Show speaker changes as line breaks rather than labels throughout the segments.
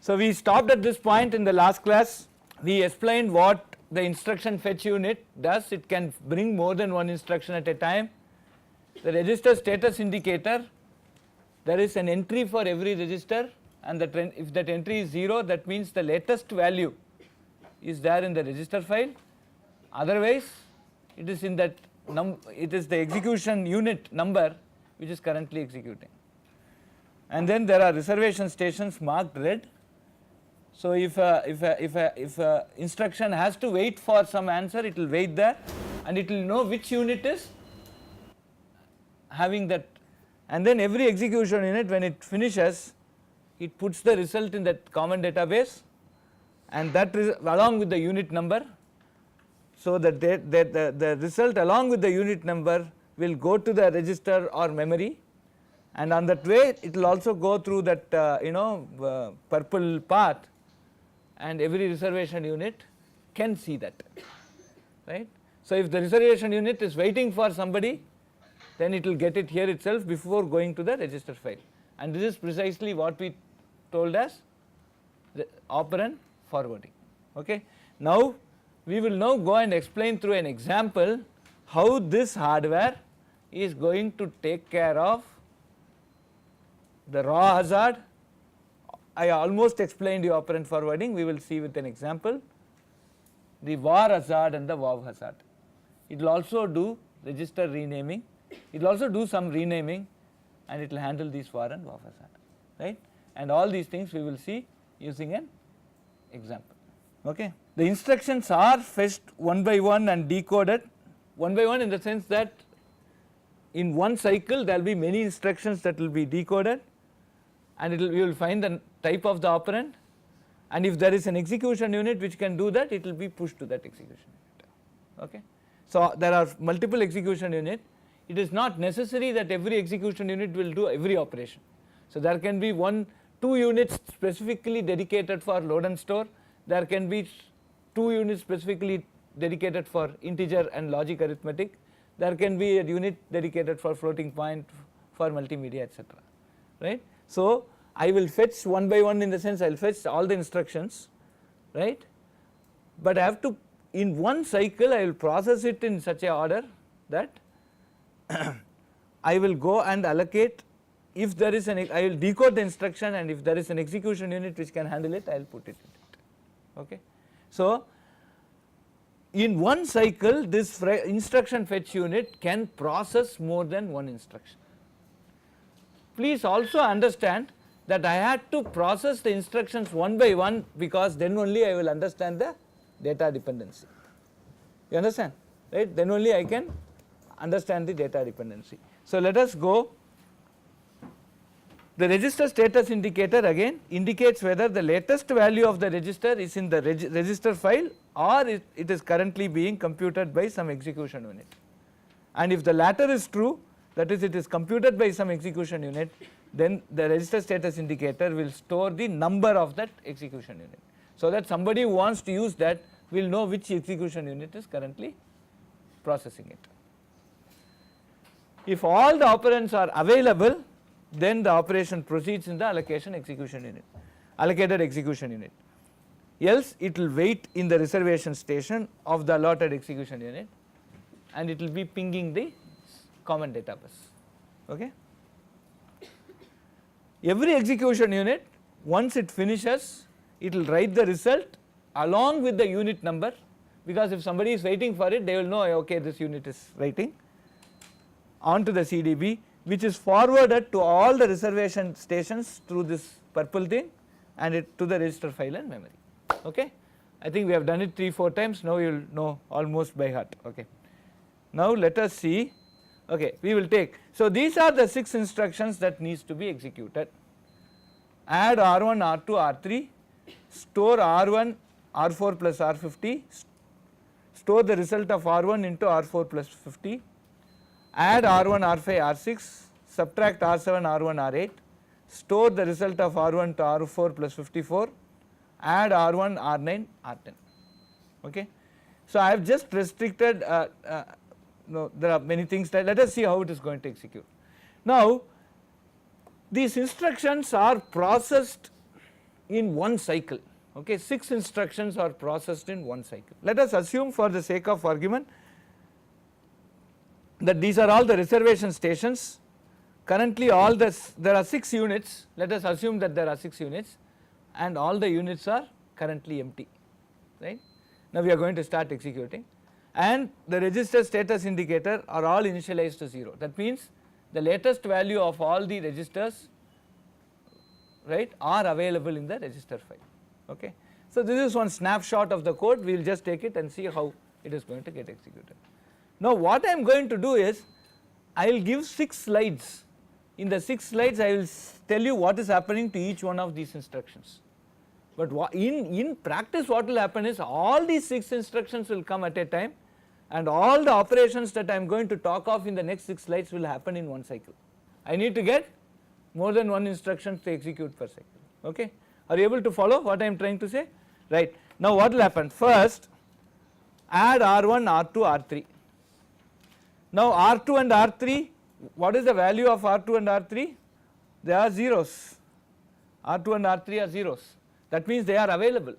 So we stopped at this point in the last class. We explained what the instruction fetch unit does. It can bring more than one instruction at a time. The register status indicator, there is an entry for every register, and that if that entry is 0, that means the latest value is there in the register file. Otherwise it is in that it is the execution unit number which is currently executing. And then there are reservation stations marked red. So if a instruction has to wait for some answer, it will wait there and it will know which unit is having that, and then every execution unit, when it finishes, it puts the result in that common database, and that along with the unit number, so that the result along with the unit number will go to the register or memory, and on that way it will also go through that purple path, and every reservation unit can see that, right. So if the reservation unit is waiting for somebody, then it will get it here itself before going to the register file, and this is precisely what we told as the operand forwarding. Okay. Now we will now go and explain through an example how this hardware is going to take care of the raw hazard. I almost explained the operand forwarding, we will see with an example the var hazard and the wav hazard. It will also do register renaming, it will also do some renaming, and it will handle these var and wav hazard, right, and all these things we will see using an example. Okay. The instructions are fetched one by one and decoded one by one, in the sense that in one cycle there will be many instructions that will be decoded, and we will find the type of the operand, and if there is an execution unit which can do that, it will be pushed to that execution unit. Okay. So there are multiple execution units. It is not necessary that every execution unit will do every operation. So there can be 1-2 units specifically dedicated for load and store, there can be 2 units specifically dedicated for integer and logic arithmetic, there can be a unit dedicated for floating point, for multimedia, etc. right. So I will fetch one by one, in the sense I will fetch all the instructions, right, but I have to, in one cycle I will process it in such a order that I will go and allocate, if there is an, I will decode the instruction, and if there is an execution unit which can handle it, I will put it in it. Okay. So in one cycle this instruction fetch unit can process more than one instruction. Please also understand that I had to process the instructions one by one, because then only I will understand the data dependency. You understand, right? Then only I can understand the data dependency. So let us go. The register status indicator again indicates whether the latest value of the register is in the register file, or it is currently being computed by some execution unit, and if the latter is true, that is, it is computed by some execution unit, then the register status indicator will store the number of that execution unit, so that somebody who wants to use that will know which execution unit is currently processing it. If all the operands are available, then the operation proceeds in the allocated execution unit, else it will wait in the reservation station of the allotted execution unit, and it will be pinging the common data bus. Okay. Every execution unit, once it finishes, it will write the result along with the unit number, because if somebody is waiting for it, they will know, okay, this unit is writing, onto the CDB, which is forwarded to all the reservation stations through this purple thing, and it to the register file and memory. Okay. I think we have done it 3-4 times, now you will know almost by heart. Okay. Now let us see. Okay, we will take, so these are the 6 instructions that needs to be executed: add R1, R2, R3, store R1, R4 plus R50, store the result of R1 into R4 plus 50, add R1, R5, R6, subtract R7, R1, R8, store the result of R1 to R4 plus 54, add R1, R9, R10. Okay. So I have just restricted, no, there are many things that, let us see how it is going to execute. Now these instructions are processed in one cycle. Okay, 6 instructions are processed in one cycle. Let us assume for the sake of argument that these are all the reservation stations. Currently all this, there are 6 units, let us assume that there are 6 units and all the units are currently empty, right. Now we are going to start executing and the register status indicator are all initialized to 0. That means the latest value of all the registers, right, are available in the register file. Okay. So this is one snapshot of the code, we will just take it and see how it is going to get executed. Now what I am going to do is, I will give 6 slides. In the 6 slides I will tell you what is happening to each one of these instructions. But in practice what will happen is all these 6 instructions will come at a time and all the operations that I am going to talk of in the next 6 slides will happen in one cycle. I need to get more than one instruction to execute per cycle. Okay. Are you able to follow what I am trying to say? Right. Now what will happen? First add R1, R2, R3. Now R2 and R3, what is the value of R2 and R3? They are zeros. R2 and R3 are zeros. That means they are available.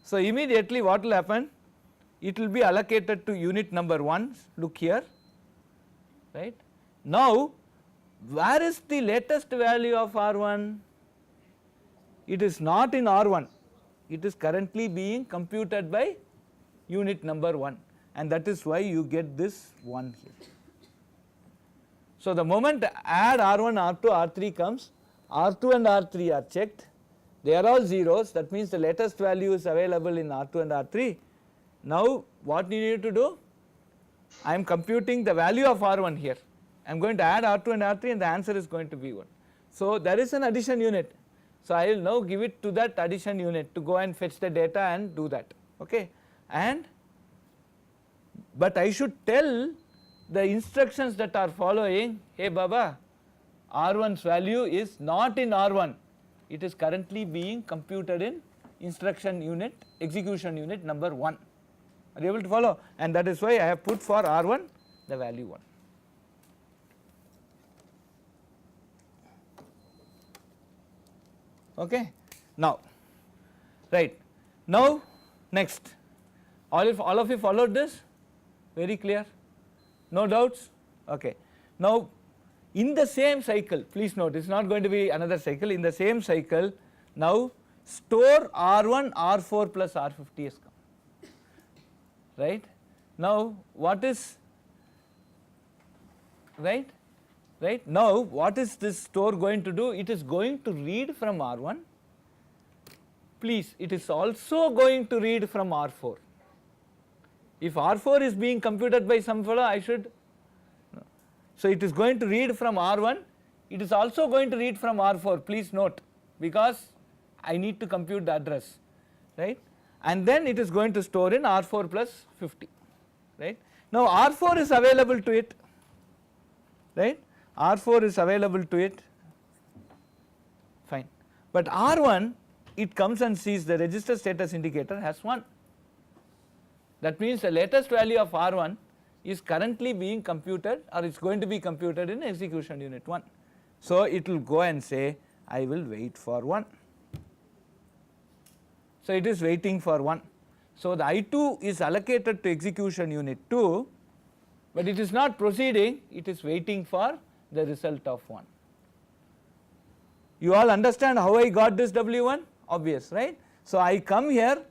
So immediately what will happen? It will be allocated to unit number 1, look here, right. Now where is the latest value of R1? It is not in R1, it is currently being computed by unit number 1 and that is why you get this 1 here. So the moment add R1, R2, R3 comes, R2 and R3 are checked, they are all zeros, that means the latest value is available in R2 and R3. Now what you need to do? I am computing the value of R1 here, I am going to add R2 and R3 and the answer is going to be 1. So there is an addition unit, so I will now give it to that addition unit to go and fetch the data and do that, okay. And but I should tell the instructions that are following, hey Baba, R1's value is not in R1, it is currently being computed in instruction unit, execution unit number 1. Are you able to follow? And that is why I have put for R1 the value 1. Okay. Now, right, now next, all of you followed this? Very clear? No doubts? Okay. Now in the same cycle, please note it is not going to be another cycle, in the same cycle now store R1, R4 plus R50 has come, right. Now what is, right, now what is this store going to do? It is going to read from R1, please it is also going to read from R4. If R4 is being computed by some fellow, I should, no. So it is going to read from R1, it is also going to read from R4, please note, because I need to compute the address, right, and then it is going to store in R4 plus 50, right. Now R4 is available to it, right, R4 is available to it, fine, but R1 it comes and sees the register status indicator has 1. That means the latest value of R1 is currently being computed or is going to be computed in execution unit 1. So it will go and say I will wait for 1. So it is waiting for 1. So the I2 is allocated to execution unit 2, but it is not proceeding, it is waiting for the result of 1. You all understand how I got this W1? Obvious, right? So I come here,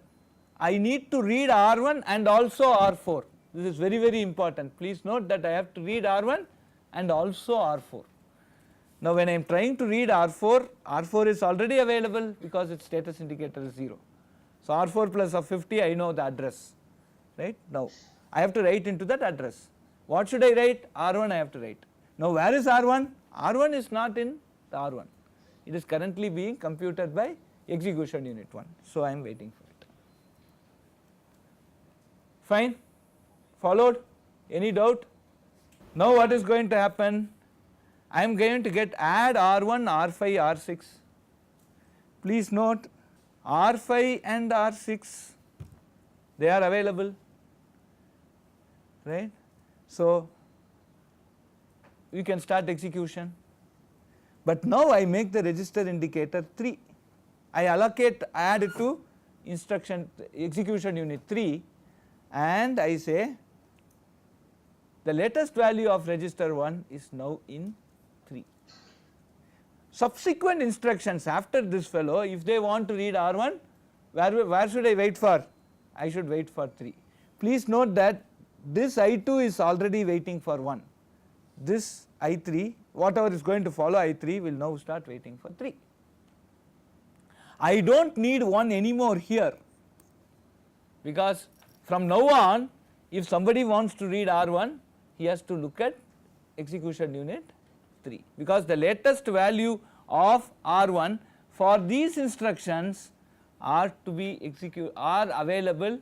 I need to read R1 and also R4. This is very, very important. Please note that I have to read R1 and also R4. Now when I am trying to read R4, R4 is already available because its status indicator is 0. So R4 plus of 50 I know the address, right. Now I have to write into that address. What should I write? R1 I have to write. Now where is R1? R1 is not in the R1. It is currently being computed by execution unit 1. So I am waiting for it. Fine, followed? Any doubt? Now what is going to happen? I am going to get add R1, R5, R6. Please note R5 and R6 they are available, right. So we can start execution, but now I make the register indicator 3. I add to instruction execution unit 3 and I say the latest value of register 1 is now in 3. Subsequent instructions after this fellow, if they want to read R1, where should I wait for? I should wait for 3. Please note that this I2 is already waiting for 1. This I3, whatever is going to follow I3 will now start waiting for 3. I do not need 1 anymore here, because from now on if somebody wants to read R1, he has to look at execution unit 3, because the latest value of R1 for these instructions are to be available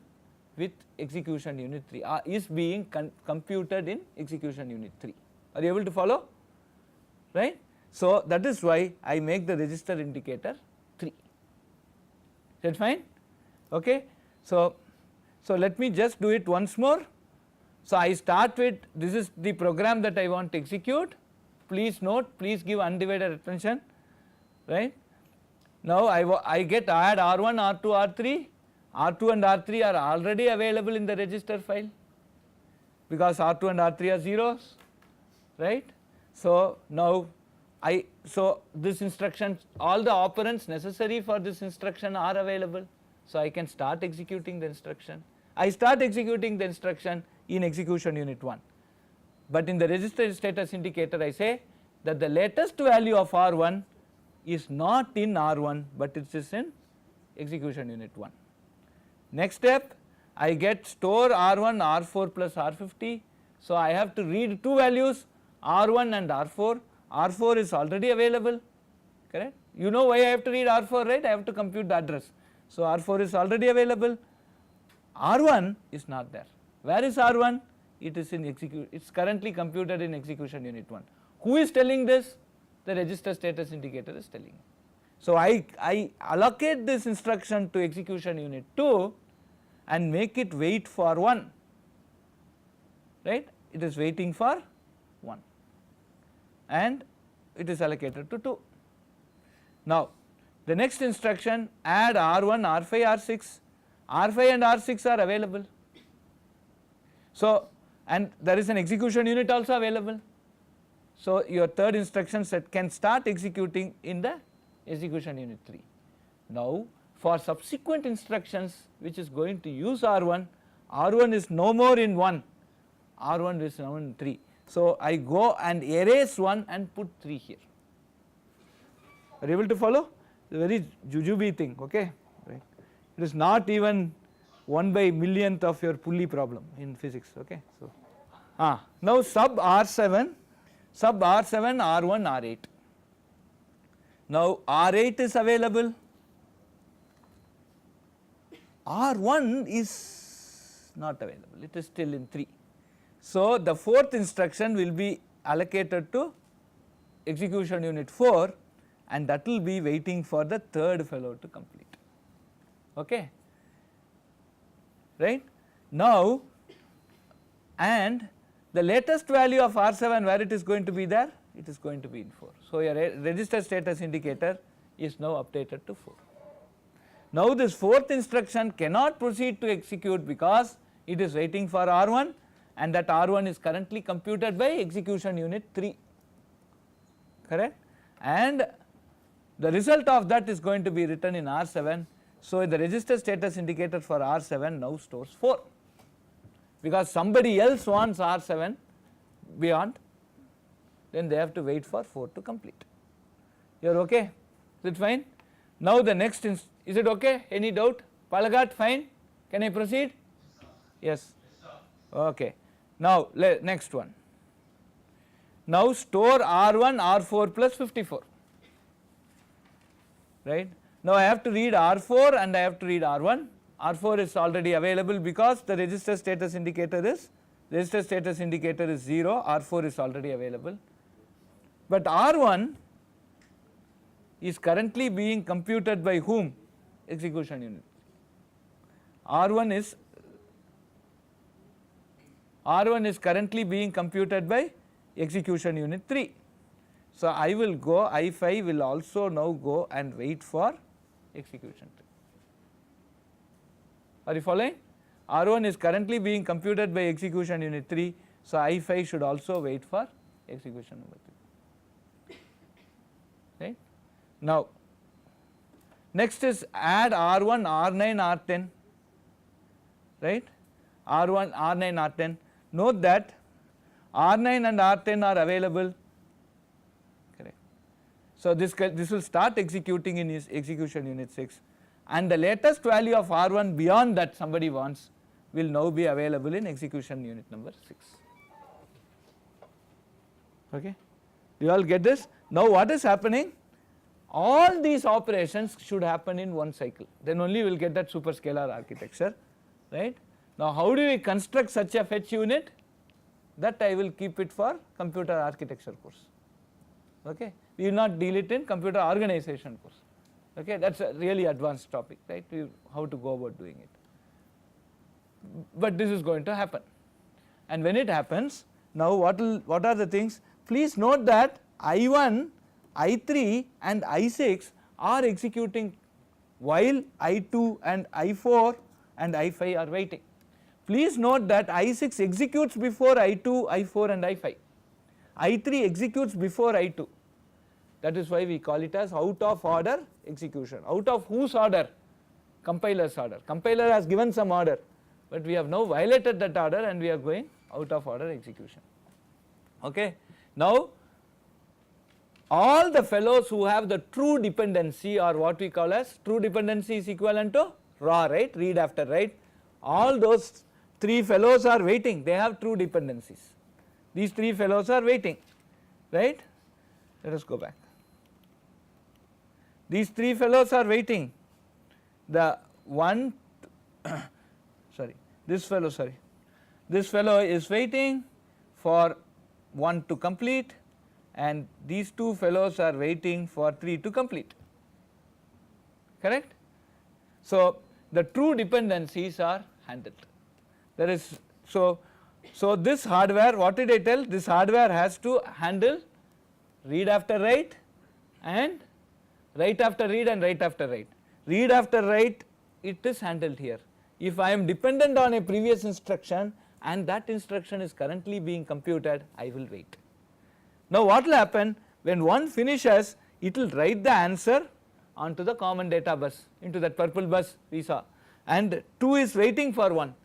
with execution unit 3, is being computed in execution unit 3. Are you able to follow? Right. So that is why I make the register indicator 3. Is that fine? Okay. So let me just do it once more. So I start with, this is the program that I want to execute. Please note, please give undivided attention, right. Now I add R1, R2, R3, R2 and R3 are already available in the register file, because R2 and R3 are zeros, right. So now this instruction, all the operands necessary for this instruction are available, so I can start executing the instruction. I start executing the instruction in execution unit 1, but in the register status indicator I say that the latest value of R1 is not in R1, but it is in execution unit 1. Next step, I get store R1 R4 plus R50, so I have to read two values R1 and R4. R4 is already available, correct. You know why I have to read R4, right? I have to compute the address. So R4 is already available, R1 is not there. Where is R1? It is in it is currently computed in execution unit 1. Who is telling this? The register status indicator is telling. So I allocate this instruction to execution unit 2 and make it wait for 1, right. It is waiting for 1 and it is allocated to 2. Now the next instruction, add R1, R5, R6, R5 and R6 are available. So and there is an execution unit also available. So your third instruction set can start executing in the execution unit 3. Now for subsequent instructions which is going to use R1, R1 is no more in 1, R1 is now in 3. So I go and erase 1 and put 3 here. Are you able to follow? It's a very jujube thing, okay. Right. It is not even 1 by millionth of your pulley problem in physics, okay. So now sub R7, R1, R8. Now R8 is available, R1 is not available, it is still in 3. So the fourth instruction will be allocated to execution unit 4 and that will be waiting for the third fellow to complete, okay, right. Now and the latest value of R7, where it is going to be there? It is going to be in 4. So your register status indicator is now updated to 4. Now this fourth instruction cannot proceed to execute because it is waiting for R1 and that R1 is currently computed by execution unit 3, correct, and the result of that is going to be written in R7. So the register status indicator for R7 now stores 4, because somebody else wants R7 beyond, then they have to wait for 4 to complete. You are okay? Is it fine? Now the next is it okay? Any doubt? Palagat, fine? Can I proceed? Yes. Okay. Now next one. Now store R1 R4 plus 54, right. Now I have to read R4 and I have to read R1. R4 is already available because the register status indicator is 0, R4 is already available. But R1 is currently being computed by whom? Execution unit. R1 is currently being computed by execution unit 3. So I will go, I5 will also now go and wait for execution tree. Are you following? R1 is currently being computed by execution unit 3, so I5 should also wait for execution number 3. Right? Now, next is add R1, R9, R10, right? R1, R9, R10. Note that R9 and R10 are available, correct. So this will start executing in his execution unit 6, and the latest value of R1 beyond that somebody wants will now be available in execution unit number 6. Okay, do you all get this? Now what is happening? All these operations should happen in one cycle, then only we will get that superscalar architecture, right. Now how do we construct such a fetch unit? That I will keep it for computer architecture course, okay. We will not deal it in computer organization course, okay. That is a really advanced topic, right, how to go about doing it, but this is going to happen. And when it happens, now what are the things? Please note that I1, I3 and I6 are executing while I2 and I4 and I5 are waiting. Please note that I6 executes before I2, I4 and I5. I3 executes before I2. That is why we call it as out of order execution. Out of whose order? Compiler's order. Compiler has given some order, but we have now violated that order and we are going out of order execution. Okay. Now all the fellows who have the true dependency, or what we call as true dependency, is equivalent to raw, right, read after write. All those 3 fellows are waiting, they have true dependencies. These 3 fellows are waiting, right. Let us go back. These 3 fellows are waiting. The one this fellow is waiting for 1 to complete, and these 2 fellows are waiting for 3 to complete, correct. So the true dependencies are handled. There is so this hardware, what did I tell? This hardware has to handle read after write and write after read and write after write. Read after write, it is handled here. If I am dependent on a previous instruction and that instruction is currently being computed, I will wait. Now what will happen? When 1 finishes, it will write the answer onto the common data bus, into that purple bus we saw, and 2 is waiting for 1.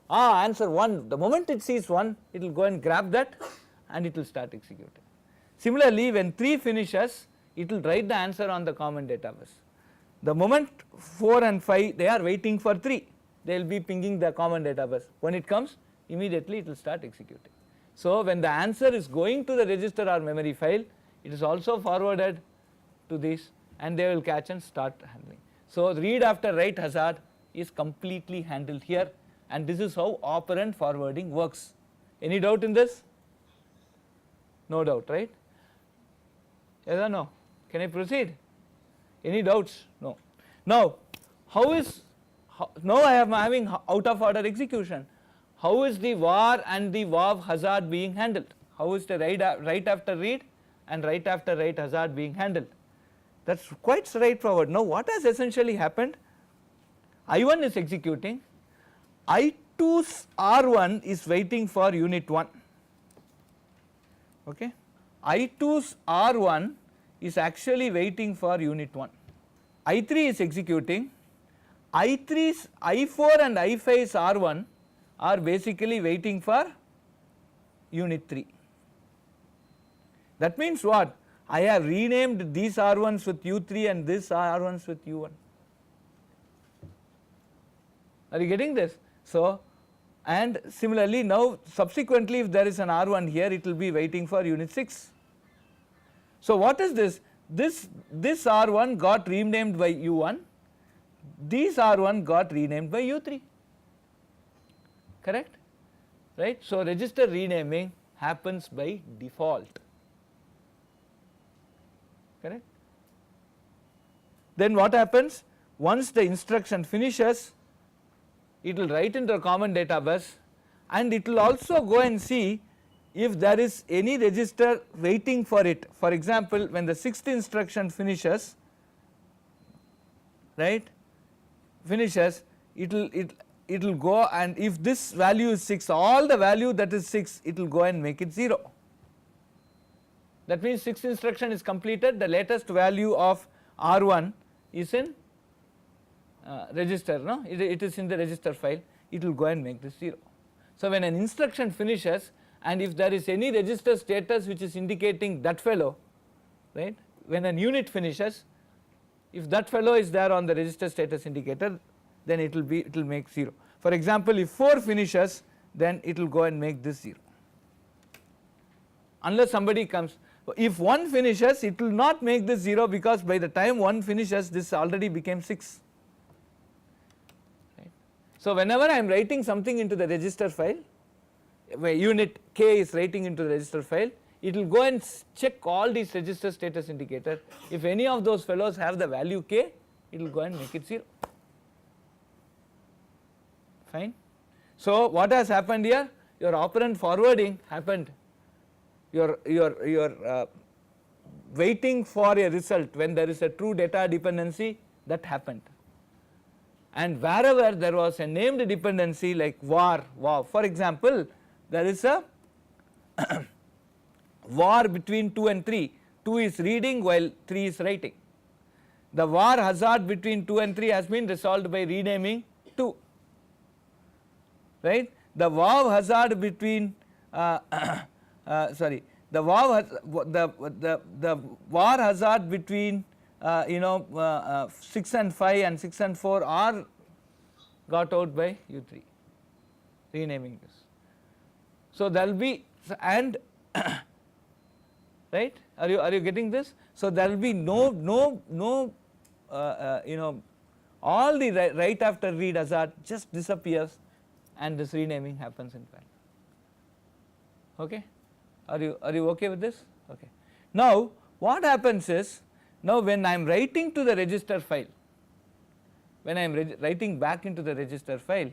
Answer 1, the moment it sees 1, it will go and grab that and it will start executing. Similarly, when 3 finishes, it will write the answer on the common data bus. The moment 4 and 5, they are waiting for 3, they will be pinging the common data bus. When it comes, immediately it will start executing. So when the answer is going to the register or memory file, it is also forwarded to this and they will catch and start handling. So read after write hazard is completely handled here, and this is how operand forwarding works. Any doubt in this? No doubt, right? Yes or no? Can I proceed? Any doubts? No. Now now I am having out of order execution. How is the var and the wav hazard being handled? How is the write after read and write after write hazard being handled? That is quite straightforward. Now what has essentially happened? I1 is executing, I2's R1 is waiting for unit 1, okay. I2's R1 is actually waiting for unit 1. I3 is executing, I3's I4 and I5's R1 are basically waiting for unit 3. That means what? I have renamed these R1s with U3 and this R1s with U1. Are you getting this? So, and similarly now subsequently if there is an R1 here, it will be waiting for unit 6. So what is this? This R1 got renamed by U1, these R1 got renamed by U3, correct, right. So register renaming happens by default, correct. Then what happens? Once the instruction finishes, it will write into a common data bus, and it will also go and see if there is any register waiting for it. For example, when the 6th instruction finishes, right, finishes, it will go, and if this value is 6, all the value that is 6, it will go and make it 0. That means 6th instruction is completed, the latest value of R1 is in register, no, it is in the register file, it will go and make this 0. So when an instruction finishes, and if there is any register status which is indicating that fellow, right, when an unit finishes, if that fellow is there on the register status indicator, then it will make 0. For example, if 4 finishes, then it will go and make this 0, unless somebody comes. If 1 finishes, it will not make this 0, because by the time 1 finishes, this already became 6. Right. So whenever I am writing something into the register file, where unit k is writing into the register file, it will go and check all these register status indicator. If any of those fellows have the value k, it will go and make it 0. Fine. So what has happened here? Your operand forwarding happened. Your waiting for a result when there is a true data dependency, that happened. And wherever there was a named dependency like var, wow, for example, there is a var between 2 and 3, 2 is reading while 3 is writing. The var hazard between 2 and 3 has been resolved by renaming 2, right. The wow hazard between sorry, the wow the var hazard between 6 and 5 and 6 and 4 are got out by U3, renaming this. So there will be, and right, are you getting this? So there will be no all the write after read hazard just disappears, and this renaming happens in parallel. Okay, are you okay with this? Okay. Now what happens is, now when I am writing to the register file, when I am writing back into the register file,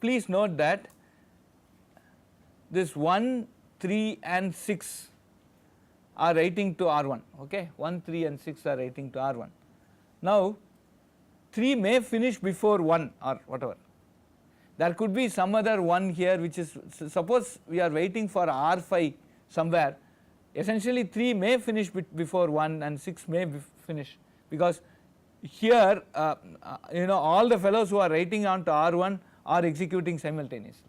please note that this 1, 3 and 6 are writing to R1, okay, 1, 3 and 6 are writing to R1. Now 3 may finish before 1 or whatever. There could be some other 1 here which is, suppose we are waiting for R5 somewhere, essentially 3 may finish before 1 and 6 may finish, because here all the fellows who are writing on to R1 are executing simultaneously.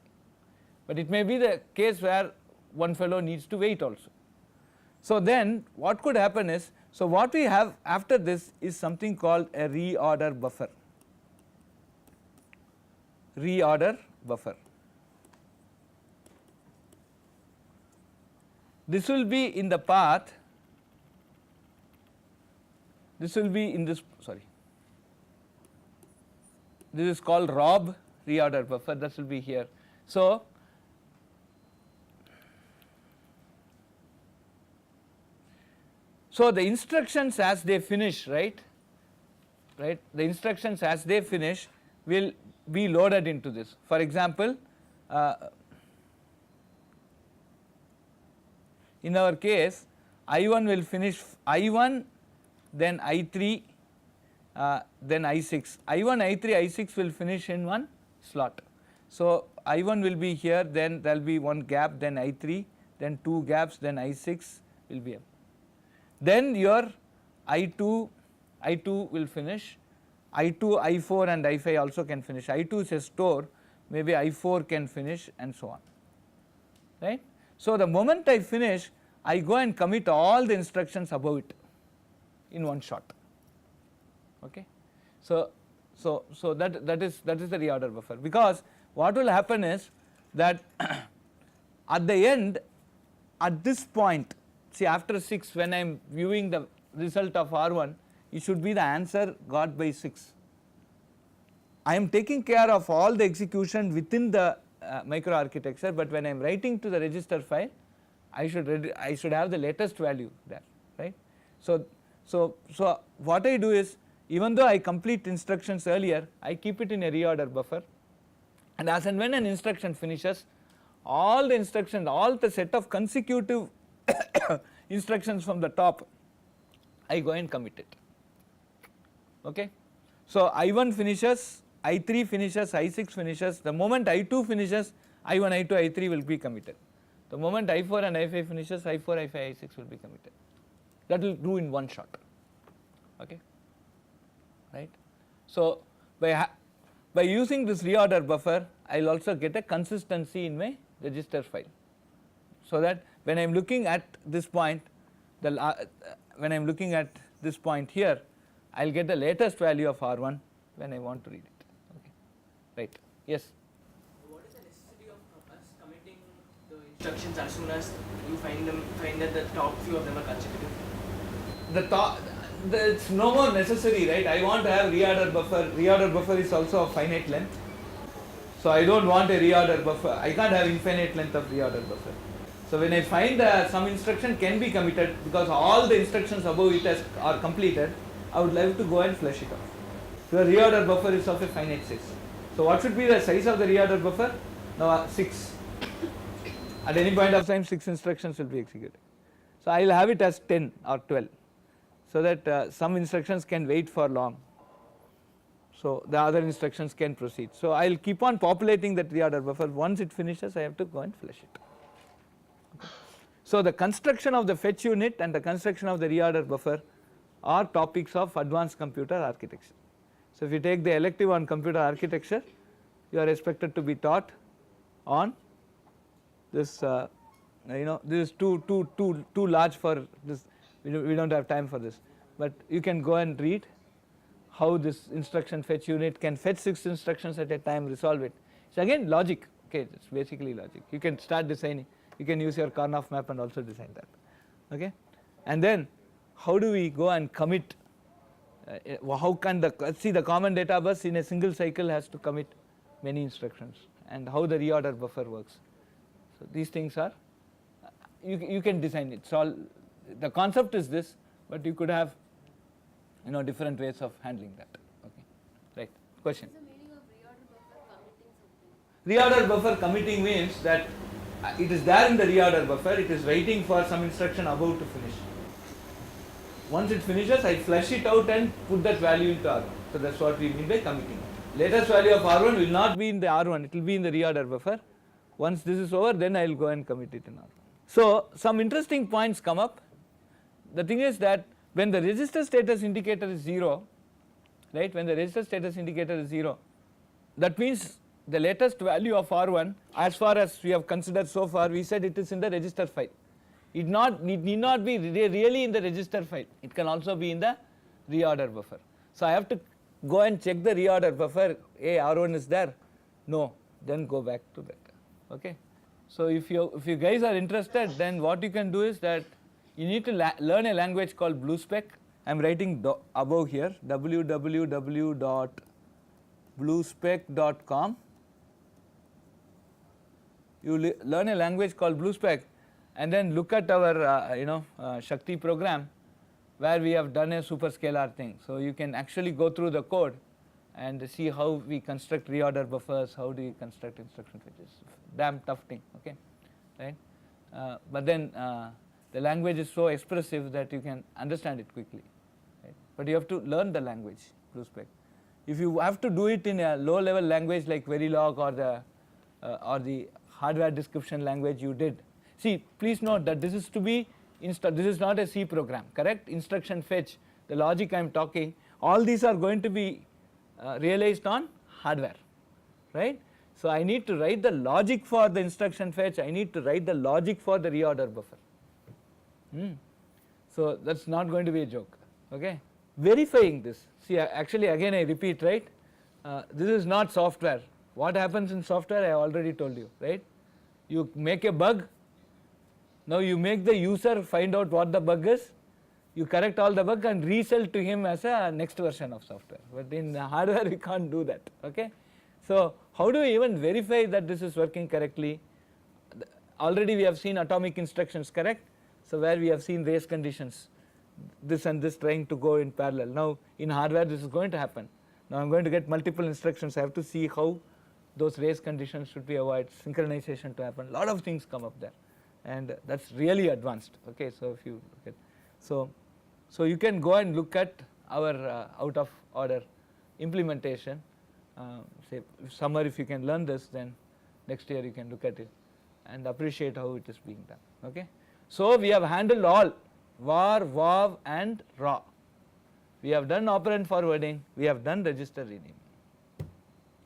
But it may be the case where one fellow needs to wait also. So then what could happen is, so what we have after this is something called a reorder buffer. Reorder buffer. This will be in the path, this will be in this, sorry, this is called ROB, reorder buffer, that will be here. So the instructions as they finish, right, the instructions as they finish will be loaded into this. For example, in our case, I1 will finish I1, then I3, then I6. I1, I3, I6 will finish in one slot. So I1 will be here, then there will be one gap, then I3, then 2 gaps, then I6 will be up. Then your I2 will finish, I2, I4 and I5 also can finish. I2 is a store, maybe I4 can finish, and so on, right. So the moment I finish, I go and commit all the instructions above it in one shot, okay. So that is the reorder buffer, because what will happen is that at the end, at this point, see after 6, when I am viewing the result of R1, it should be the answer got by 6. I am taking care of all the execution within the microarchitecture, but when I am writing to the register file, I should have the latest value there, right. So what I do is, even though I complete instructions earlier, I keep it in a reorder buffer, and as and when an instruction finishes, all the instructions, all the set of consecutive instructions from the top, I go and commit it. Okay. So I1 finishes, I3 finishes, I6 finishes. The moment I2 finishes, I1, I2, I3 will be committed. The moment I4 and I5 finishes, I4, I5, I6 will be committed. That will do in one shot. Okay. Right. So by using this reorder buffer, I will also get a consistency in my register file, so that when I am looking at this point, when I am looking at this point here, I will get the latest value of R1 when I want to read it. Okay. Right. Yes.
What is the necessity of us committing the instructions as soon as you find that the top few of them are consecutive?
It's no more necessary, right? I want to have reorder buffer. Reorder buffer is also of finite length. So I don't want a reorder buffer. I can't have infinite length of reorder buffer. So when I find some instruction can be committed because all the instructions above it are completed, I would like to go and flush it off. The reorder buffer is of a finite size. So what should be the size of the reorder buffer? Now 6. At any point of time 6 instructions will be executed. So I will have it as 10 or 12, so that some instructions can wait for long. So the other instructions can proceed. So I will keep on populating that reorder buffer. Once it finishes, I have to go and flush it. Okay. So the construction of the fetch unit and the construction of the reorder buffer are topics of advanced computer architecture. So if you take the elective on computer architecture, you are expected to be taught on this. This is too large for this. We don't have time for this, but you can go and read how this instruction fetch unit can fetch 6 instructions at a time, resolve it. So again logic, okay, it's basically logic. You can start designing, you can use your Karnaugh map and also design that, okay. And then how do we go and commit, how can the common data bus in a single cycle has to commit many instructions, and how the reorder buffer works. So these things are, you can design it. So the concept is this, but you could have different ways of handling that. Okay, right. Question.
What is the meaning of reorder buffer committing something?
Reorder buffer committing means that it is there in the reorder buffer, it is waiting for some instruction above to finish. Once it finishes, I flush it out and put that value into R1. So that's what we mean by committing. Latest value of R1 will not be in the R1, it will be in the reorder buffer. Once this is over, then I will go and commit it in R1. So some interesting points come up. The thing is that when the register status indicator is 0, right, when the register status indicator is 0, that means the latest value of R1, as far as we have considered so far, we said it is in the register file. It need not be really in the register file, it can also be in the reorder buffer. So I have to go and check the reorder buffer, hey, R1 is there, no, then go back to that. Okay. So if you guys are interested, then what you can do is that you need to learn a language called BlueSpec. I am writing above here, www.bluespec.com. You learn a language called BlueSpec, and then look at our Shakti program, where we have done a superscalar thing. So you can actually go through the code and see how we construct reorder buffers, how do we construct instruction fetches. Damn tough thing, okay, right? But then the language is so expressive that you can understand it quickly, right? But you have to learn the language, BlueSpec. If you have to do it in a low-level language like Verilog or the hardware description language you did. See, please note that this is to be installed. This is not a C program, correct? Instruction fetch, the logic I am talking, all these are going to be realized on hardware, right? So I need to write the logic for the instruction fetch. I need to write the logic for the reorder buffer. So that's not going to be a joke, okay. Verifying this, see, actually again I repeat, right, this is not software. What happens in software I already told you, right? You make a bug, now you make the user find out what the bug is, you correct all the bug and resell to him as a next version of software, but in hardware we can't do that, okay. So how do we even verify that this is working correctly? Already we have seen atomic instructions, correct? So where we have seen race conditions, this and this trying to go in parallel. Now in hardware this is going to happen. Now I am going to get multiple instructions, I have to see how those race conditions should be avoided, synchronization to happen, a lot of things come up there, and that's really advanced, okay. So if you look at, so you can go and look at our out of order implementation. Say summer, if you can learn this, then next year you can look at it and appreciate how it is being done. Okay. So we have handled all var, vav and raw. We have done operand forwarding, we have done register renaming.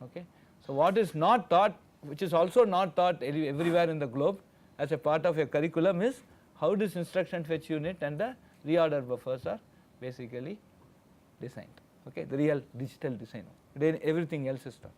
Okay. So what is not taught, which is also not taught everywhere in the globe as a part of your curriculum, is how this instruction fetch unit and the reorder buffers are basically designed. Okay. The real digital design. Then everything else is taught.